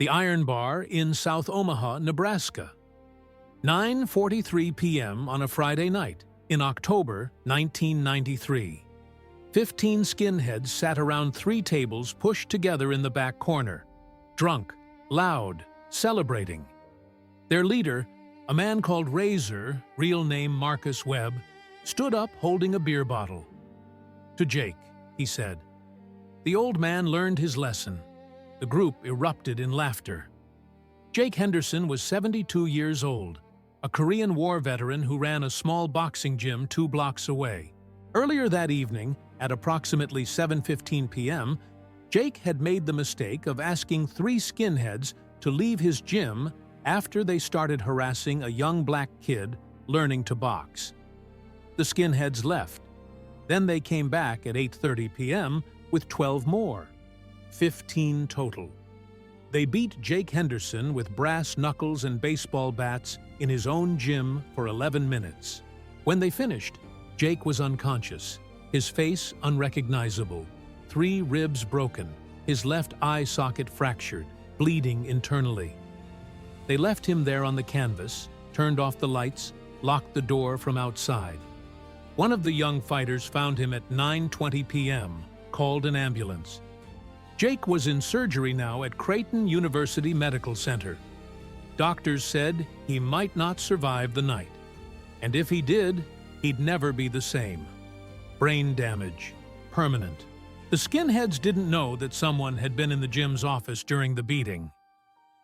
the Iron Bar in South Omaha, Nebraska. 9:43 p.m. on a Friday night in October 1993. 15 skinheads sat around 3 tables pushed together in the back corner, drunk, loud, celebrating. Their leader, a man called Razor, real name Marcus Webb, stood up holding a beer bottle. To Jake, he said. The old man learned his lesson. The group erupted in laughter. Jake Henderson was 72 years old, a Korean War veteran who ran a small boxing gym 2 blocks away. Earlier that evening, at approximately 7:15 p.m., Jake had made the mistake of asking 3 skinheads to leave his gym after they started harassing a young black kid learning to box. The skinheads left. Then they came back at 8:30 p.m. with 12 more, 15 total. They beat Jake Henderson with brass knuckles and baseball bats in his own gym for 11 minutes. When they finished, Jake was unconscious, his face unrecognizable, 3 ribs broken, his left eye socket fractured, bleeding internally. They left him there on the canvas, turned off the lights, locked the door from outside. One of the young fighters found him at 9:20 p.m., called an ambulance. Jake was in surgery now at Creighton University Medical Center. Doctors said he might not survive the night, and if he did, he'd never be the same. Brain damage, permanent. The skinheads didn't know that someone had been in the gym's office during the beating.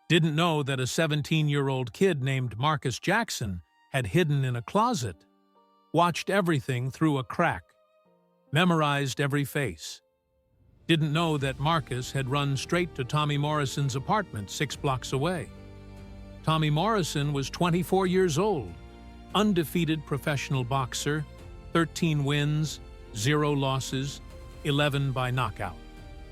Didn't know that a 17-year-old kid named Marcus Jackson had hidden in a closet, watched everything through a crack, memorized every face. Didn't know that Marcus had run straight to Tommy Morrison's apartment 6 blocks away. Tommy Morrison was 24 years old, undefeated professional boxer, 13 wins, 0 losses, 11 by knockout.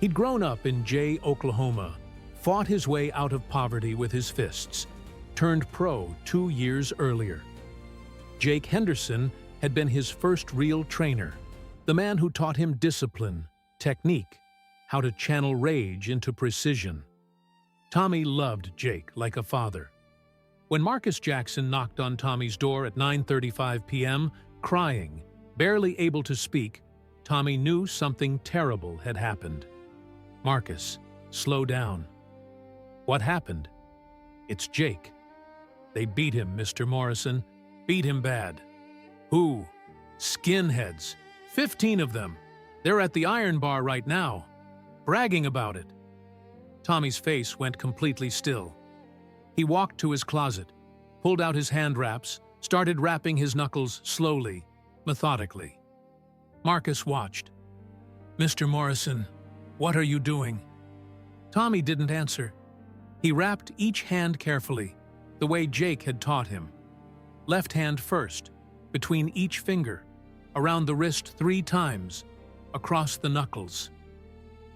He'd grown up in Jay, Oklahoma, fought his way out of poverty with his fists, turned pro 2 years earlier. Jake Henderson had been his first real trainer, the man who taught him discipline, technique, how to channel rage into precision. Tommy loved Jake like a father. When Marcus Jackson knocked on Tommy's door at 9:35 p.m., crying, barely able to speak, Tommy knew something terrible had happened. Marcus, slow down. What happened? It's Jake. They beat him, Mr. Morrison. Beat him bad. Who? Skinheads. 15 of them. They're at the Iron Bar right now, bragging about it. Tommy's face went completely still. He walked to his closet, pulled out his hand wraps, started wrapping his knuckles slowly, methodically. Marcus watched. Mr. Morrison, what are you doing? Tommy didn't answer. He wrapped each hand carefully, the way Jake had taught him. Left hand first, between each finger, around the wrist 3 times, across the knuckles.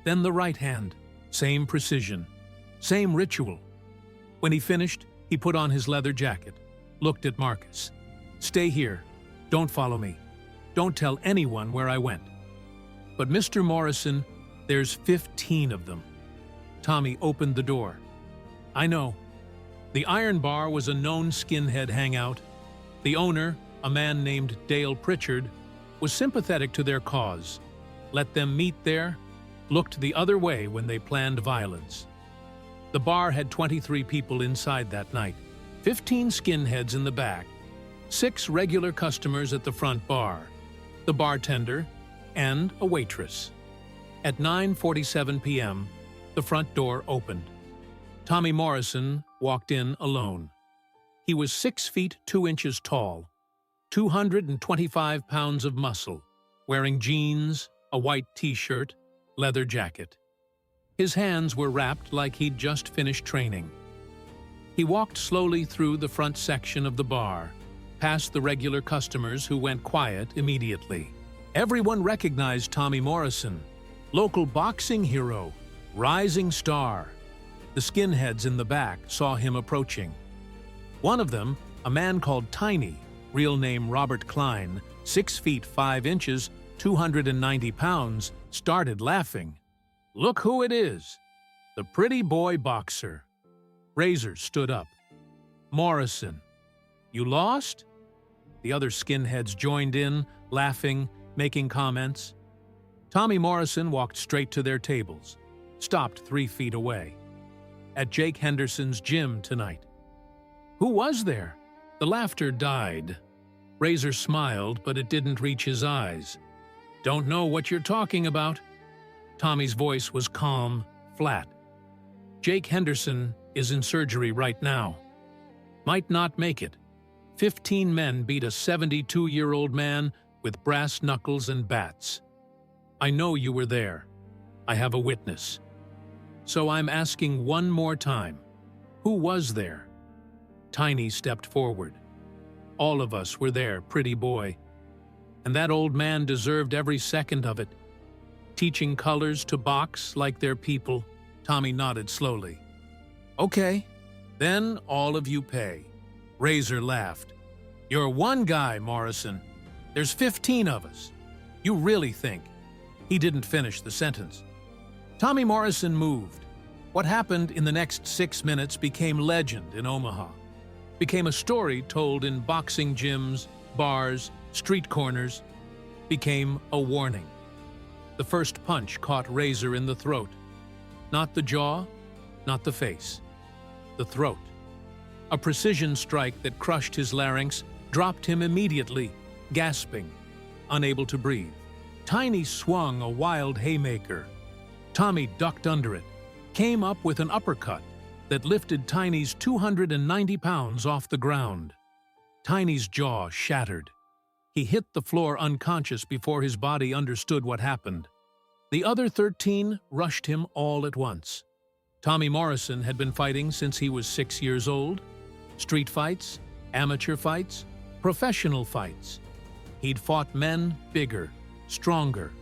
Then the right hand, same precision, same ritual. When he finished, he put on his leather jacket, looked at Marcus. Stay here. Don't follow me. Don't tell anyone where I went. But Mr. Morrison, there's 15 of them. Tommy opened the door. I know. The Iron Bar was a known skinhead hangout. The owner, a man named Dale Pritchard, was sympathetic to their cause, let them meet there, looked the other way when they planned violence. The bar had 23 people inside that night, 15 skinheads in the back, 6 regular customers at the front bar, the bartender, and a waitress. At 9:47 p.m., the front door opened. Tommy Morrison walked in alone. He was 6 feet 2 inches tall, 225 pounds of muscle, wearing jeans, a white t-shirt, leather jacket. His hands were wrapped like he'd just finished training. He walked slowly through the front section of the bar, past the regular customers who went quiet immediately. Everyone recognized Tommy Morrison, local boxing hero, rising star. The skinheads in the back saw him approaching. One of them, a man called Tiny, real name Robert Klein, 6 feet 5 inches, 290 pounds, started laughing. Look who it is, the pretty boy boxer, Razor stood up. Morrison, you lost? The other skinheads joined in, laughing, making comments. Tommy Morrison walked straight to their tables, stopped 3 feet away. At Jake Henderson's gym tonight. Who was there? The laughter died. Razor smiled, but it didn't reach his eyes. Don't know what you're talking about. Tommy's voice was calm, flat. Jake Henderson is in surgery right now. Might not make it. 15 men beat a 72-year-old man with brass knuckles and bats. I know you were there. I have a witness. So I'm asking one more time. Who was there? Tiny stepped forward. All of us were there, pretty boy. And that old man deserved every second of it. Teaching colors to box like they're people. Tommy nodded slowly. Okay, then all of you pay. Razor laughed. You're one guy, Morrison. There's 15 of us. You really think? He didn't finish the sentence. Tommy Morrison moved. What happened in the next 6 minutes became legend in Omaha. Became a story told in boxing gyms, bars, street corners. Became a warning. The first punch caught Razor in the throat. Not the jaw, not the face. The throat. A precision strike that crushed his larynx, dropped him immediately, gasping, unable to breathe. Tiny swung a wild haymaker. Tommy ducked under it, came up with an uppercut that lifted Tiny's 290 pounds off the ground. Tiny's jaw shattered. He hit the floor unconscious before his body understood what happened. The other 13 rushed him all at once. Tommy Morrison had been fighting since he was 6 years old. Street fights, amateur fights, professional fights. He'd fought men bigger, stronger,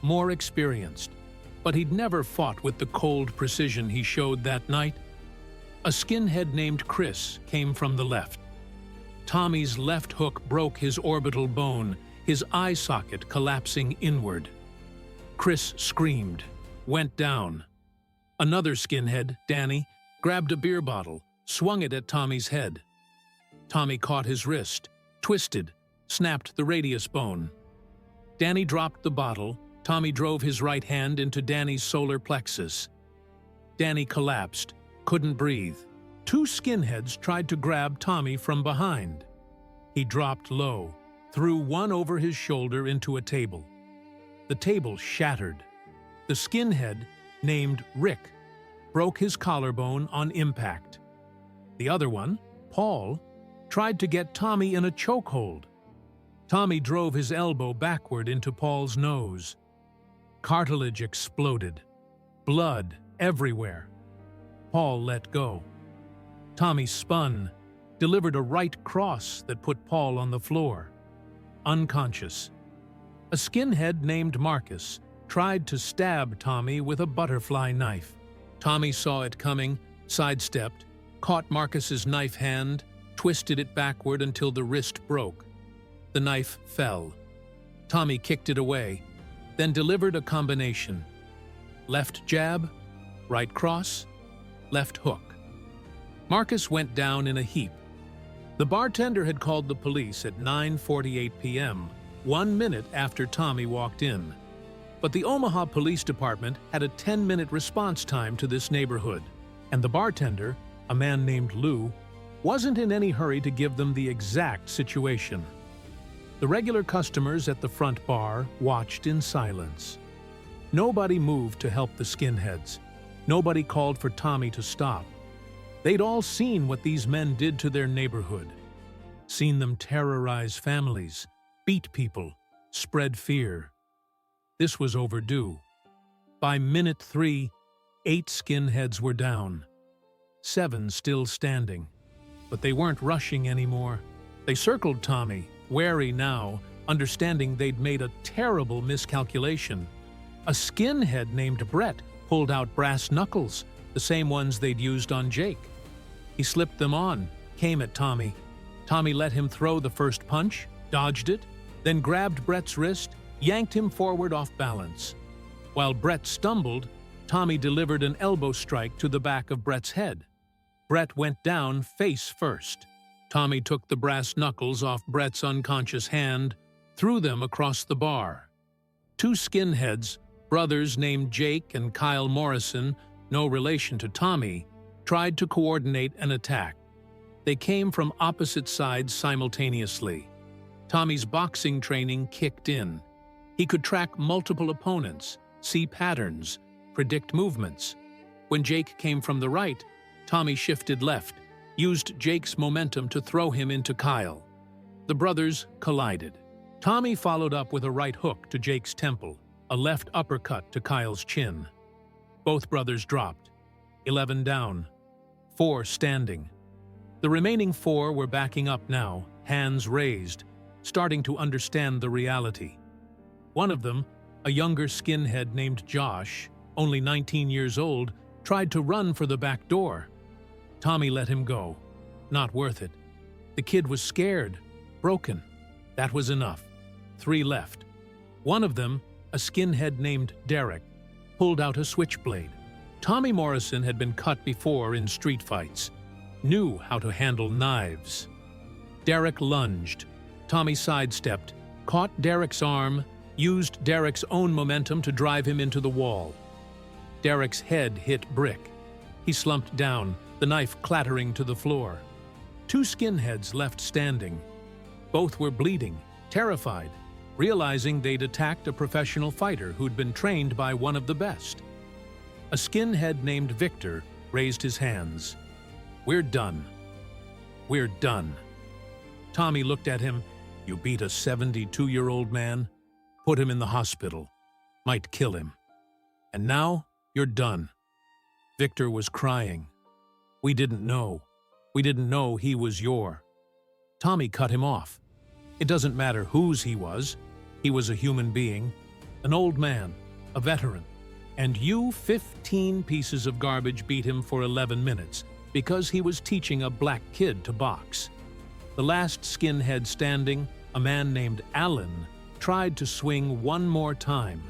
more experienced, but he'd never fought with the cold precision he showed that night. A skinhead named Chris came from the left. Tommy's left hook broke his orbital bone, his eye socket collapsing inward. Chris screamed, went down. Another skinhead, Danny, grabbed a beer bottle, swung it at Tommy's head. Tommy caught his wrist, twisted, snapped the radius bone. Danny dropped the bottle. Tommy drove his right hand into Danny's solar plexus. Danny collapsed, couldn't breathe. 2 skinheads tried to grab Tommy from behind. He dropped low, threw one over his shoulder into a table. The table shattered. The skinhead, named Rick, broke his collarbone on impact. The other one, Paul, tried to get Tommy in a chokehold. Tommy drove his elbow backward into Paul's nose. Cartilage exploded. Blood everywhere. Paul let go. Tommy spun, delivered a right cross that put Paul on the floor. Unconscious. A skinhead named Marcus tried to stab Tommy with a butterfly knife. Tommy saw it coming, sidestepped, caught Marcus's knife hand, twisted it backward until the wrist broke. The knife fell. Tommy kicked it away, then delivered a combination. Left jab, right cross, left hook. Marcus went down in a heap. The bartender had called the police at 9:48 p.m., 1 minute after Tommy walked in. But the Omaha Police Department had a 10-minute response time to this neighborhood, and the bartender, a man named Lou, wasn't in any hurry to give them the exact situation. The regular customers at the front bar watched in silence. Nobody moved to help the skinheads. Nobody called for Tommy to stop. They'd all seen what these men did to their neighborhood. Seen them terrorize families, beat people, spread fear. This was overdue. By minute 3, 8 skinheads were down. 7 still standing. But they weren't rushing anymore. They circled Tommy, wary now, understanding they'd made a terrible miscalculation. A skinhead named Brett pulled out brass knuckles, the same ones they'd used on Jake. He slipped them on, came at Tommy. Tommy let him throw the first punch, dodged it, then grabbed Brett's wrist, yanked him forward off balance. While Brett stumbled, Tommy delivered an elbow strike to the back of Brett's head. Brett went down face first. Tommy took the brass knuckles off Brett's unconscious hand, threw them across the bar. Two skinheads, brothers named Jake and Kyle Morrison, no relation to Tommy, tried to coordinate an attack. They came from opposite sides simultaneously. Tommy's boxing training kicked in. He could track multiple opponents, see patterns, predict movements. When Jake came from the right, Tommy shifted left, used Jake's momentum to throw him into Kyle. The brothers collided. Tommy followed up with a right hook to Jake's temple, a left uppercut to Kyle's chin. Both brothers dropped. 11 down, 4 standing. The remaining 4 were backing up now, hands raised, starting to understand the reality. One of them, a younger skinhead named Josh, only 19 years old, tried to run for the back door. Tommy let him go. Not worth it. The kid was scared, broken. That was enough. 3 left. One of them, a skinhead named Derek, pulled out a switchblade. Tommy Morrison had been cut before in street fights, knew how to handle knives. Derek lunged. Tommy sidestepped, caught Derek's arm, used Derek's own momentum to drive him into the wall. Derek's head hit brick. He slumped down, the knife clattering to the floor. 2 skinheads left standing. Both were bleeding, terrified, realizing they'd attacked a professional fighter who'd been trained by one of the best. A skinhead named Victor raised his hands. "We're done. We're done." Tommy looked at him. "You beat a 72-year-old man? Put him in the hospital. Might kill him. And now you're done." Victor was crying. "We didn't know. We didn't know he was your..." Tommy cut him off. It doesn't matter whose he was. He was a human being, an old man, a veteran. And you 15 pieces of garbage beat him for 11 minutes because he was teaching a black kid to box. The last skinhead standing, a man named Allen, tried to swing one more time.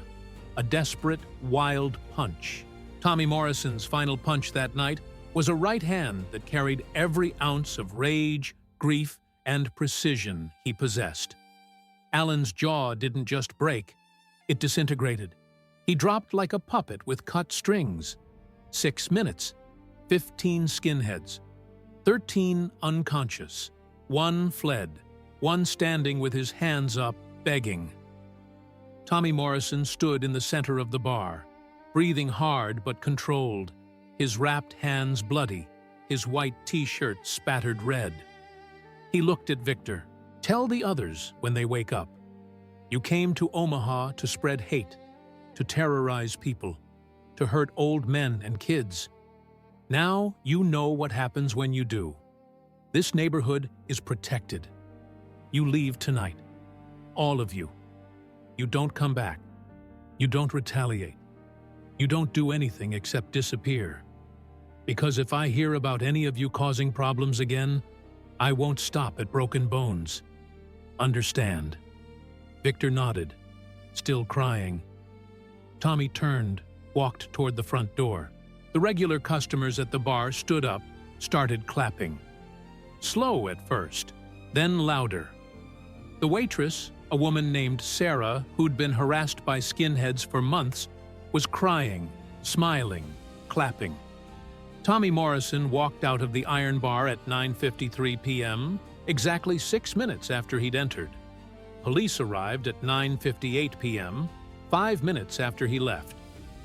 A desperate, wild punch. Tommy Morrison's final punch that night was a right hand that carried every ounce of rage, grief, and precision he possessed. Allen's jaw didn't just break, it disintegrated. He dropped like a puppet with cut strings. 6 minutes, 15 skinheads, 13 unconscious, 1 fled, 1 standing with his hands up, begging. Tommy Morrison stood in the center of the bar, breathing hard but controlled, his wrapped hands bloody, his white t-shirt spattered red. He looked at Victor. "Tell the others when they wake up. You came to Omaha to spread hate, to terrorize people, to hurt old men and kids. Now you know what happens when you do. This neighborhood is protected. You leave tonight. All of you. You don't come back. You don't retaliate. You don't do anything except disappear. Because if I hear about any of you causing problems again, I won't stop at broken bones. Understand?" Victor nodded, still crying. Tommy turned, walked toward the front door. The regular customers at the bar stood up, started clapping. Slow at first, then louder. The waitress, a woman named Sarah, who'd been harassed by skinheads for months, was crying, smiling, clapping. Tommy Morrison walked out of the Iron Bar at 9:53 p.m., exactly 6 minutes after he'd entered. Police arrived at 9:58 p.m., 5 minutes after he left.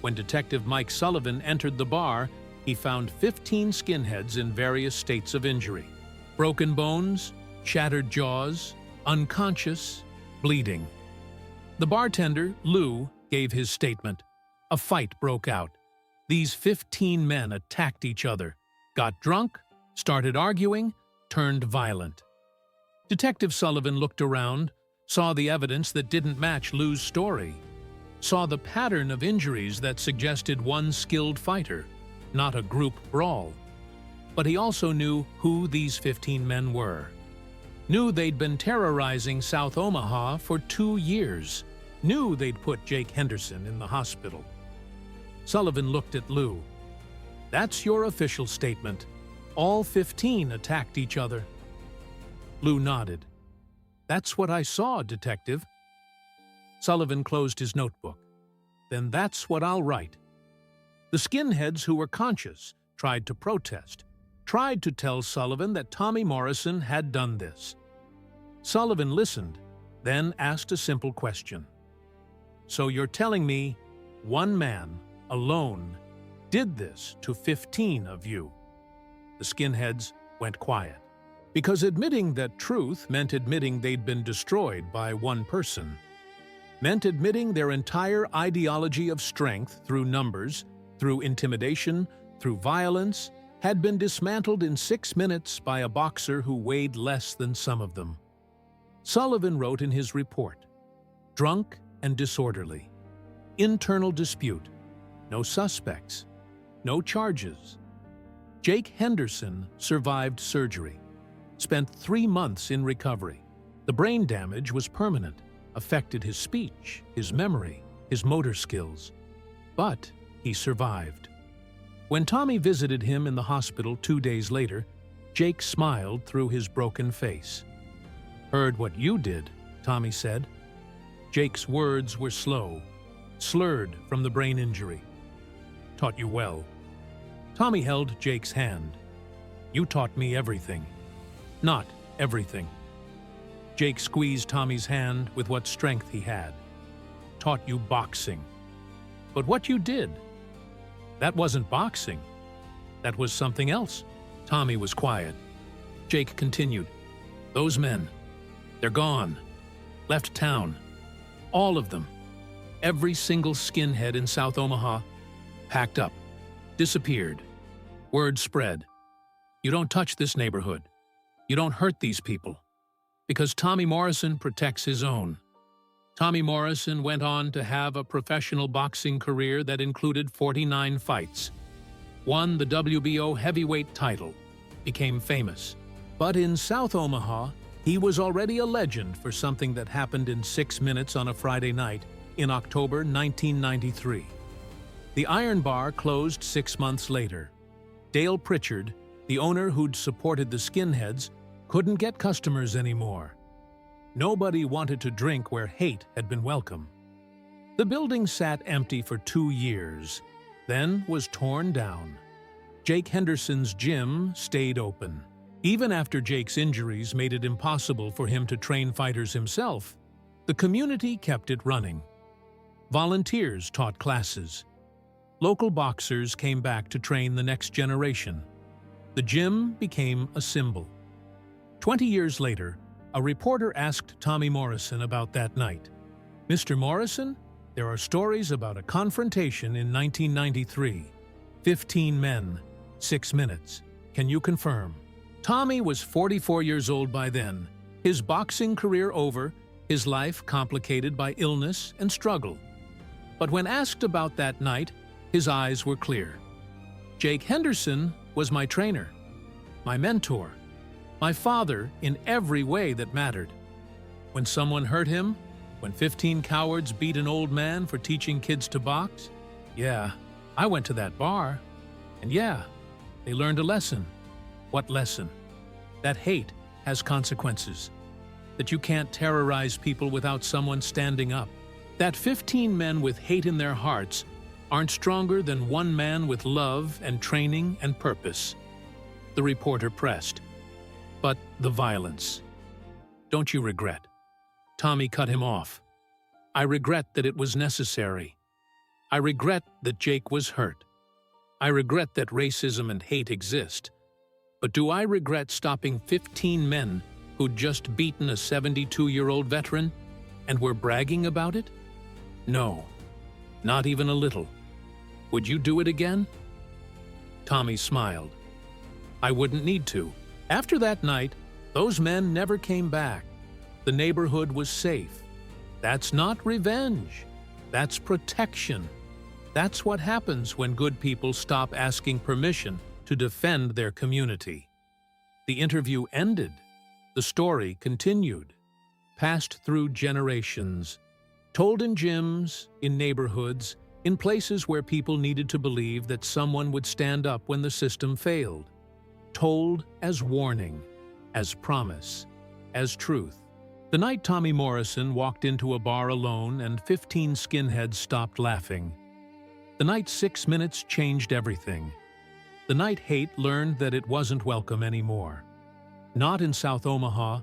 When Detective Mike Sullivan entered the bar, he found 15 skinheads in various states of injury. Broken bones, shattered jaws, unconscious, bleeding. The bartender, Lou, gave his statement. A fight broke out. These 15 men attacked each other, got drunk, started arguing, turned violent. Detective Sullivan looked around, saw the evidence that didn't match Lou's story, saw the pattern of injuries that suggested one skilled fighter, not a group brawl. But he also knew who these 15 men were. Knew they'd been terrorizing South Omaha for 2 years. Knew they'd put Jake Henderson in the hospital. Sullivan looked at Lou. "That's your official statement. All 15 attacked each other. Lou nodded. That's what I saw, Detective. Sullivan closed his notebook. Then that's what I'll write. The skinheads who were conscious tried to protest, tried to tell Sullivan that Tommy Morrison had done this. Sullivan listened, then asked a simple question. So you're telling me one man, alone, did this to 15 of you? The skinheads went quiet, because admitting that truth meant admitting they'd been destroyed by one person, meant admitting their entire ideology of strength through numbers, through intimidation, through violence, had been dismantled in 6 minutes by a boxer who weighed less than some of them. Sullivan wrote in his report, drunk and disorderly, internal dispute, no suspects, no charges. Jake Henderson survived surgery, spent 3 months in recovery. The brain damage was permanent, affected his speech, his memory, his motor skills. But he survived. When Tommy visited him in the hospital 2 days later, Jake smiled through his broken face. Heard what you did, Tommy said. Jake's words were slow, slurred from the brain injury. Taught you well. Tommy held Jake's hand. You taught me everything. Not everything. Jake squeezed Tommy's hand with what strength he had. Taught you boxing. But what you did, that wasn't boxing. That was something else. Tommy was quiet. Jake continued. Those men, they're gone. Left town. All of them. Every single skinhead in South Omaha packed up. Disappeared. Word spread. You don't touch this neighborhood. You don't hurt these people. Because Tommy Morrison protects his own. Tommy Morrison went on to have a professional boxing career that included 49 fights. Won the WBO heavyweight title. Became famous. But in South Omaha, he was already a legend for something that happened in 6 minutes on a Friday night in October 1993. The Iron Bar closed 6 months later. Dale Pritchard, the owner who'd supported the Skinheads, couldn't get customers anymore. Nobody wanted to drink where hate had been welcome. The building sat empty for 2 years, then was torn down. Jake Henderson's gym stayed open. Even after Jake's injuries made it impossible for him to train fighters himself, the community kept it running. Volunteers taught classes. Local boxers came back to train the next generation. The gym became a symbol. 20 years later, a reporter asked Tommy Morrison about that night. Mr. Morrison, there are stories about a confrontation in 1993. 15 men, 6 minutes. Can you confirm? Tommy was 44 years old by then, his boxing career over, his life complicated by illness and struggle. But when asked about that night, his eyes were clear. Jake Henderson was my trainer, my mentor, my father in every way that mattered. When someone hurt him, when 15 cowards beat an old man for teaching kids to box, yeah, I went to that bar. And yeah, they learned a lesson. What lesson? That hate has consequences. That you can't terrorize people without someone standing up. That 15 men with hate in their hearts aren't stronger than one man with love and training and purpose. The reporter pressed. But the violence. Don't you regret? Tommy cut him off. I regret that it was necessary. I regret that Jake was hurt. I regret that racism and hate exist. But do I regret stopping 15 men who'd just beaten a 72-year-old veteran and were bragging about it? No, not even a little. Would you do it again? Tommy smiled. I wouldn't need to. After that night, those men never came back. The neighborhood was safe. That's not revenge. That's protection. That's what happens when good people stop asking permission to defend their community. The interview ended. The story continued. Passed through generations. Told in gyms, in neighborhoods, in places where people needed to believe that someone would stand up when the system failed. told as warning, as promise, as truth. The night Tommy Morrison walked into a bar alone and 15 skinheads stopped laughing. The night 6 minutes changed everything. The night hate learned that it wasn't welcome anymore. Not in South Omaha,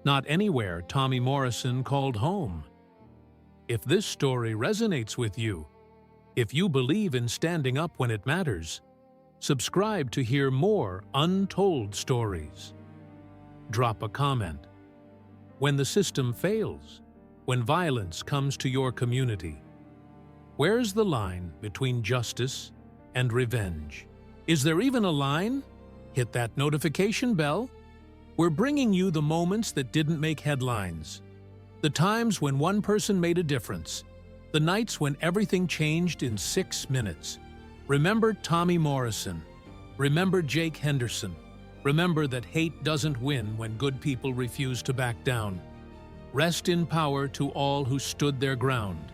not anywhere Tommy Morrison called home. If this story resonates with you, if you believe in standing up when it matters, subscribe to hear more untold stories. Drop a comment. When the system fails, when violence comes to your community, where's the line between justice and revenge? Is there even a line? Hit that notification bell. We're bringing you the moments that didn't make headlines, the times when one person made a difference, the nights when everything changed in 6 minutes. Remember Tommy Morrison. Remember Jake Henderson. Remember that hate doesn't win when good people refuse to back down. Rest in power to all who stood their ground.